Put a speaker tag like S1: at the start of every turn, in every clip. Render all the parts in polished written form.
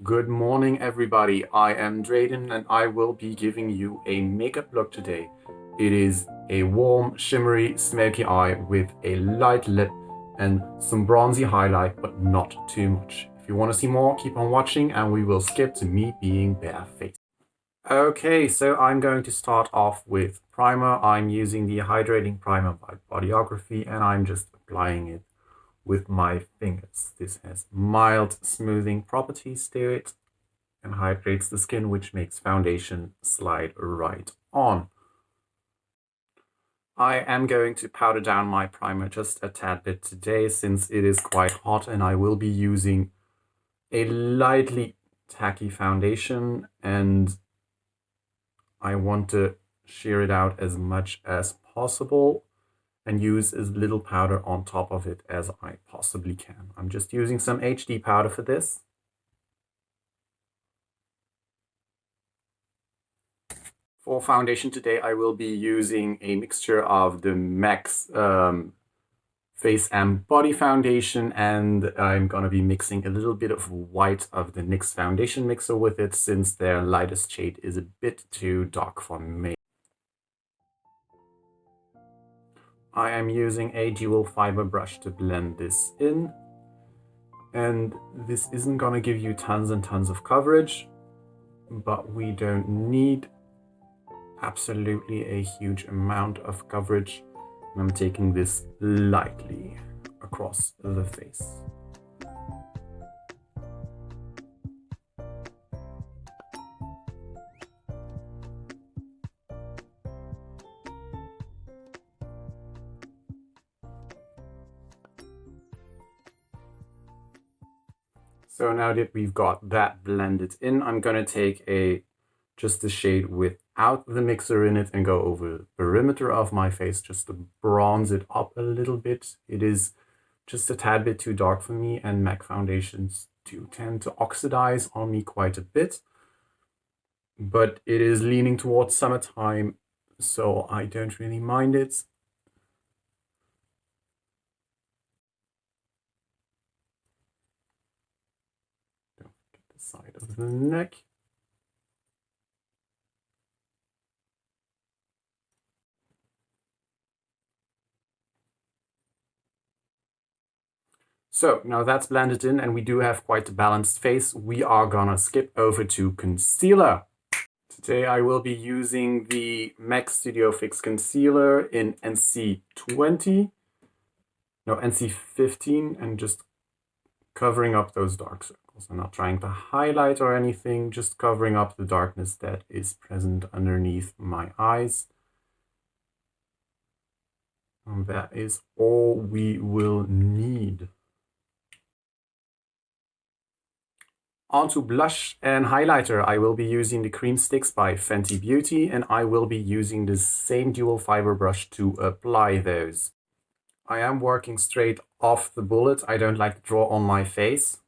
S1: Good morning, everybody. I am Drayden and I will be giving you a makeup look today. It is a warm, shimmery, smoky eye with a light lip and some bronzy highlight, but not too much. If you want to see more, keep on watching and we will skip to me being barefaced. Okay, so I'm going to start off with primer. I'm using the hydrating primer by Bodyography and I'm just applying it with my fingers. This has mild smoothing properties to it and hydrates the skin, which makes foundation slide right on. I am going to powder down my primer just a tad bit today since it is quite hot, and I will be using a lightly tacky foundation and I want to sheer it out as much as possible and use as little powder on top of it as I possibly can. I'm just using some HD powder for this. For foundation today, I will be using a mixture of the MAC's Face and Body Foundation, and I'm going to be mixing a little bit of white of the NYX foundation mixer with it, since their lightest shade is a bit too dark for me. I am using a dual fiber brush to blend this in, and this isn't going to give you tons and tons of coverage, but we don't need absolutely a huge amount of coverage. And I'm taking this lightly across the face. So now that we've got that blended in, I'm going to take just a shade without the mixer in it and go over the perimeter of my face just to bronze it up a little bit. It is just a tad bit too dark for me, and MAC foundations do tend to oxidize on me quite a bit. But it is leaning towards summertime, so I don't really mind it. Don't forget the side of the neck. So now that's blended in and we do have quite a balanced face, we are gonna skip over to concealer. Today I will be using the MAC Studio Fix Concealer in NC15, and just covering up those dark circles. I'm not trying to highlight or anything, just covering up the darkness that is present underneath my eyes. And that is all we will need. Onto blush and highlighter, I will be using the cream sticks by Fenty Beauty, and I will be using the same dual fiber brush to apply those. I am working straight off the bullet. I don't like to draw on my face.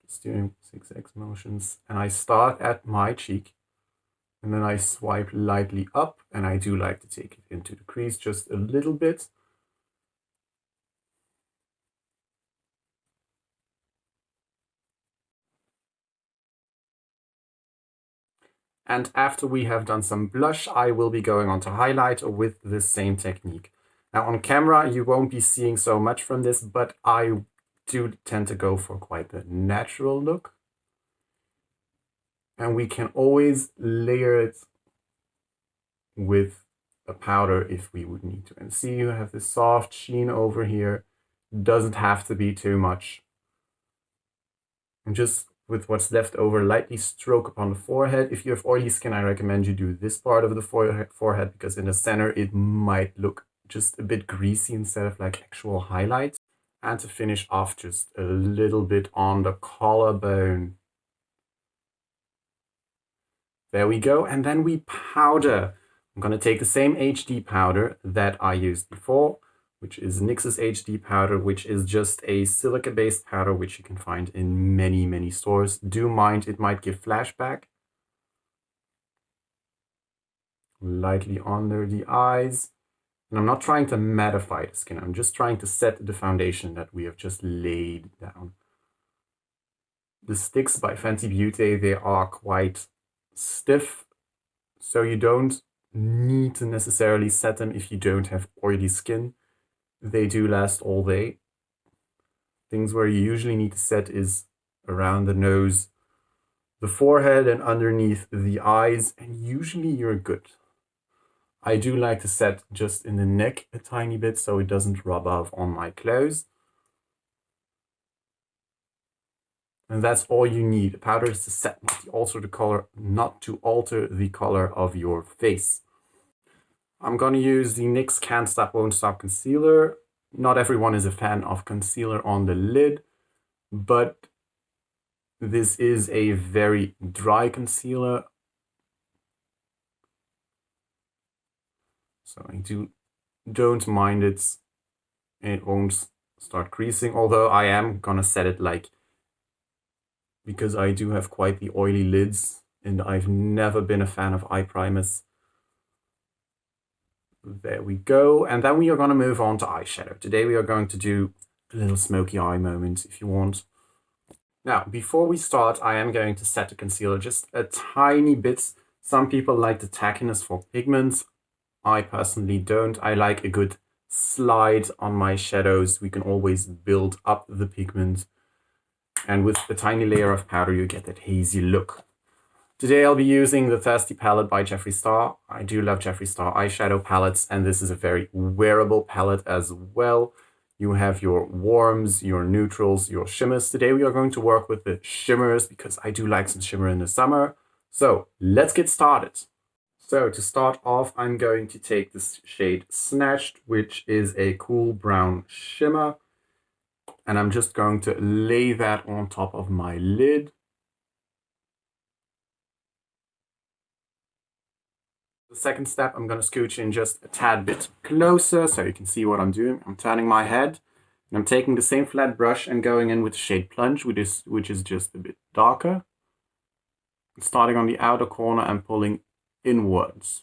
S1: Just doing zigzag motions, and I start at my cheek and then I swipe lightly up, and I do like to take it into the crease just a little bit. And after we have done some blush, I will be going on to highlighter with the same technique. Now on camera, you won't be seeing so much from this, but I do tend to go for quite the natural look. And we can always layer it with a powder if we would need to. And see, you have this soft sheen over here. Doesn't have to be too much. And just with what's left over, lightly stroke upon the forehead. If you have oily skin, I recommend you do this part of the forehead, because in the center it might look just a bit greasy instead of like actual highlights. And to finish off, just a little bit on the collarbone. There we go, and then we powder. I'm going to take the same HD powder that I used before, which is NYX's HD powder, which is just a silica-based powder, which you can find in many, many stores. Do mind, it might give flashback. Lightly under the eyes. And I'm not trying to mattify the skin, I'm just trying to set the foundation that we have just laid down. the sticks by Fenty Beauty, they are quite stiff, so you don't need to necessarily set them if you don't have oily skin. They do last all day. Things where you usually need to set is around the nose, the forehead, and underneath the eyes, and usually you're good. I do like to set just in the neck a tiny bit so it doesn't rub off on my clothes. And that's all you need. The powder is to set, not to alter the color, not to alter the color of your face. I'm gonna use the NYX Can't Stop Won't Stop Concealer. Not everyone is a fan of concealer on the lid, but this is a very dry concealer. So I don't mind it. It won't start creasing, although I am gonna set it like, because I do have quite the oily lids and I've never been a fan of eye primers. There we go. And then we are going to move on to eyeshadow. Today we are going to do a little smoky eye moment if you want. Now, before we start, I am going to set the concealer just a tiny bit. Some people like the tackiness for pigments. I personally don't. I like a good slide on my shadows. We can always build up the pigment. And with a tiny layer of powder, you get that hazy look. Today I'll be using the Thirsty palette by Jeffree Star. I do love Jeffree Star eyeshadow palettes, and this is a very wearable palette as well. You have your warms, your neutrals, your shimmers. Today we are going to work with the shimmers because I do like some shimmer in the summer. So let's get started. So to start off, I'm going to take this shade Snatched, which is a cool brown shimmer. And I'm just going to lay that on top of my lid. The second step, I'm going to scooch in just a tad bit closer so you can see what I'm doing. I'm turning my head and I'm taking the same flat brush and going in with the shade Plunge, which is just a bit darker. Starting on the outer corner and pulling inwards.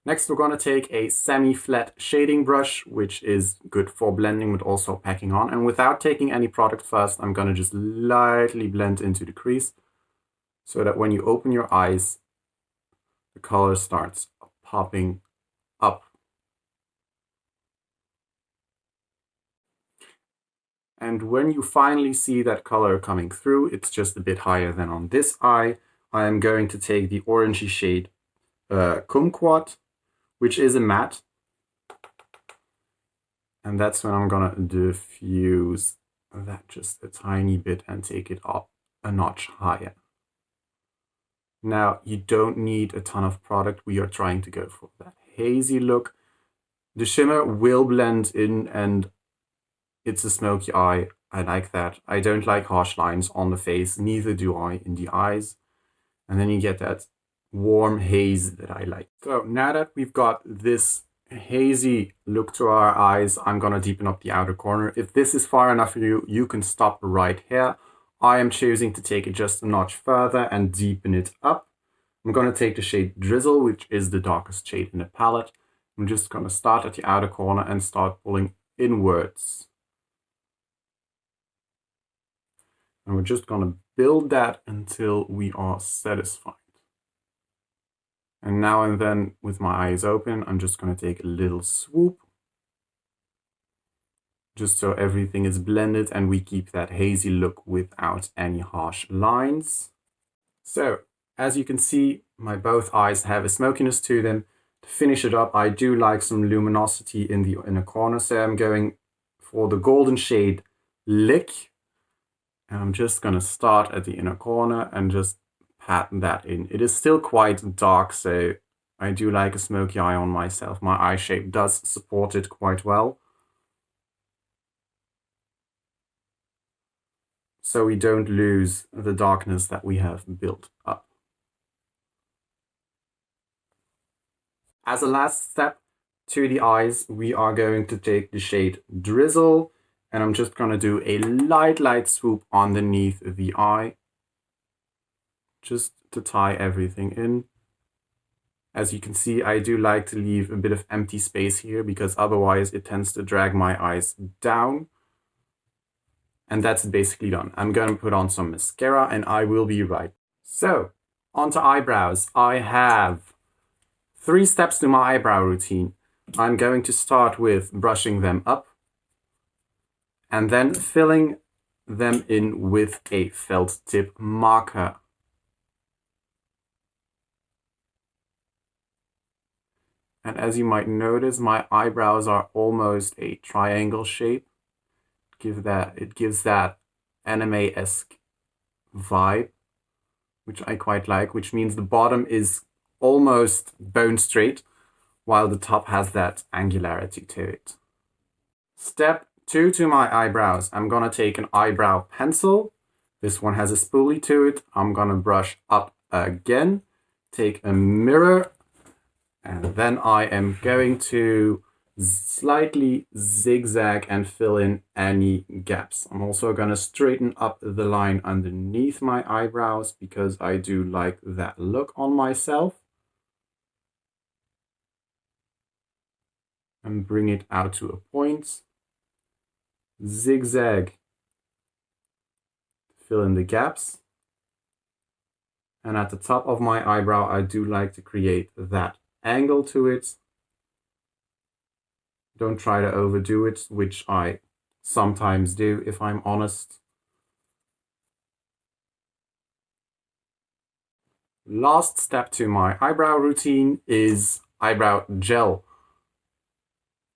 S1: Next, we're going to take a semi-flat shading brush, which is good for blending but also packing on. And without taking any product first, I'm going to just lightly blend into the crease so that when you open your eyes, the color starts popping up. And when you finally see that color coming through, it's just a bit higher than on this eye. I am going to take the orangey shade Kumquat, which is a matte. And that's when I'm gonna diffuse that just a tiny bit and take it up a notch higher. Now, you don't need a ton of product. We are trying to go for that hazy look. The shimmer will blend in and it's a smoky eye. I like that. I don't like harsh lines on the face, neither do I in the eyes. And then you get that warm haze that I like. So now that we've got this hazy look to our eyes, I'm gonna deepen up the outer corner. If this is far enough for you, you can stop right here. I am choosing to take it just a notch further and deepen it up. I'm gonna take the shade Drizzle, which is the darkest shade in the palette. I'm just gonna start at the outer corner and start pulling inwards. And we're just gonna build that until we are satisfied. And now and then, with my eyes open, I'm just going to take a little swoop. Just so everything is blended and we keep that hazy look without any harsh lines. So, as you can see, my both eyes have a smokiness to them. To finish it up, I do like some luminosity in the inner corner. So I'm going for the golden shade Lick. And I'm just going to start at the inner corner and just pat that in. It is still quite dark, so I do like a smoky eye on myself. My eye shape does support it quite well. So we don't lose the darkness that we have built up. As a last step to the eyes, we are going to take the shade Drizzle, and I'm just going to do a light swoop underneath the eye, just to tie everything in. As you can see, I do like to leave a bit of empty space here because otherwise it tends to drag my eyes down. And that's basically done. I'm going to put on some mascara and I will be right. So, onto eyebrows. I have 3 steps to my eyebrow routine. I'm going to start with brushing them up and then filling them in with a felt tip marker. And as you might notice, my eyebrows are almost a triangle shape. It gives that anime-esque vibe, which I quite like, which means the bottom is almost bone straight, while the top has that angularity to it. Step 2 to my eyebrows. I'm gonna take an eyebrow pencil. This one has a spoolie to it. I'm gonna brush up again, take a mirror, and then I am going to slightly zigzag and fill in any gaps. I'm also going to straighten up the line underneath my eyebrows because I do like that look on myself. And bring it out to a point. Zigzag. Fill in the gaps. And at the top of my eyebrow, I do like to create that angle to it. Don't try to overdo it, which I sometimes do, if I'm honest. Last step to my eyebrow routine is eyebrow gel.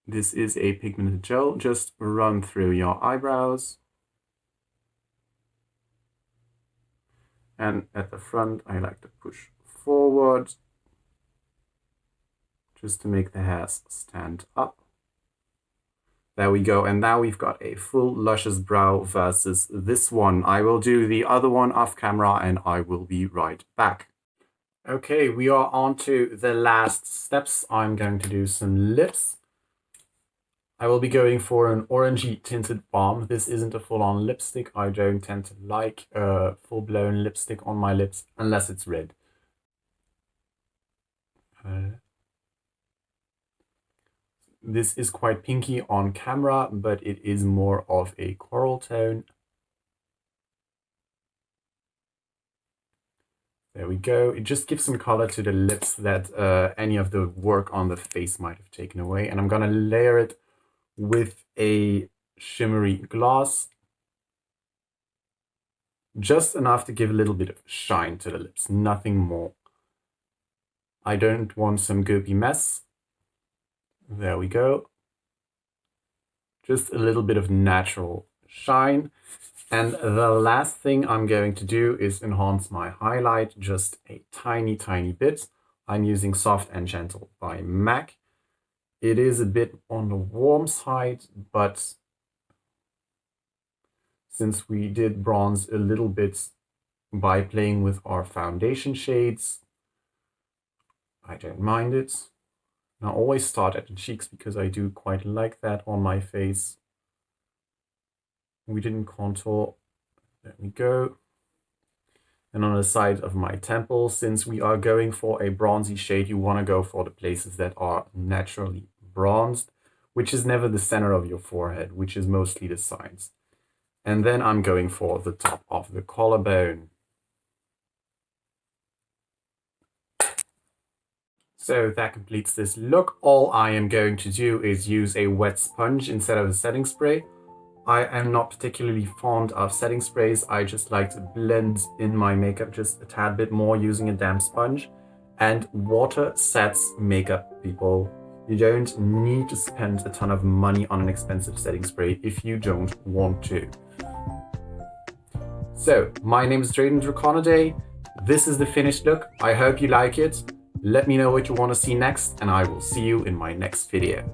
S1: This is a pigmented gel. Just run through your eyebrows. And at the front, I like to push forward just to make the hairs stand up. There we go, and now we've got a full luscious brow versus this one. I will do the other one off camera and I will be right back. Okay, we are on to the last steps. I'm going to do some lips. I will be going for an orangey tinted balm. This isn't a full-on lipstick. I don't tend to like a full-blown lipstick on my lips unless it's red. This is quite pinky on camera, but it is more of a coral tone. There we go. It just gives some color to the lips that any of the work on the face might have taken away. And I'm gonna layer it with a shimmery gloss. Just enough to give a little bit of shine to the lips, nothing more. I don't want some goopy mess. There we go. Just a little bit of natural shine. And the last thing I'm going to do is enhance my highlight just a tiny, tiny bit. I'm using Soft and Gentle by MAC. It is a bit on the warm side, but since we did bronze a little bit by playing with our foundation shades, I don't mind it. I always start at the cheeks because I do quite like that on my face. We didn't contour. There we go. And on the side of my temple, since we are going for a bronzy shade, you want to go for the places that are naturally bronzed, which is never the center of your forehead, which is mostly the sides. And then I'm going for the top of the collarbone. So that completes this look. All I am going to do is use a wet sponge instead of a setting spray. I am not particularly fond of setting sprays. I just like to blend in my makeup just a tad bit more using a damp sponge. And water sets makeup, people. You don't need to spend a ton of money on an expensive setting spray if you don't want to. So, my name is Drayden Draconidae. This is the finished look. I hope you like it. Let me know what you want to see next, and I will see you in my next video.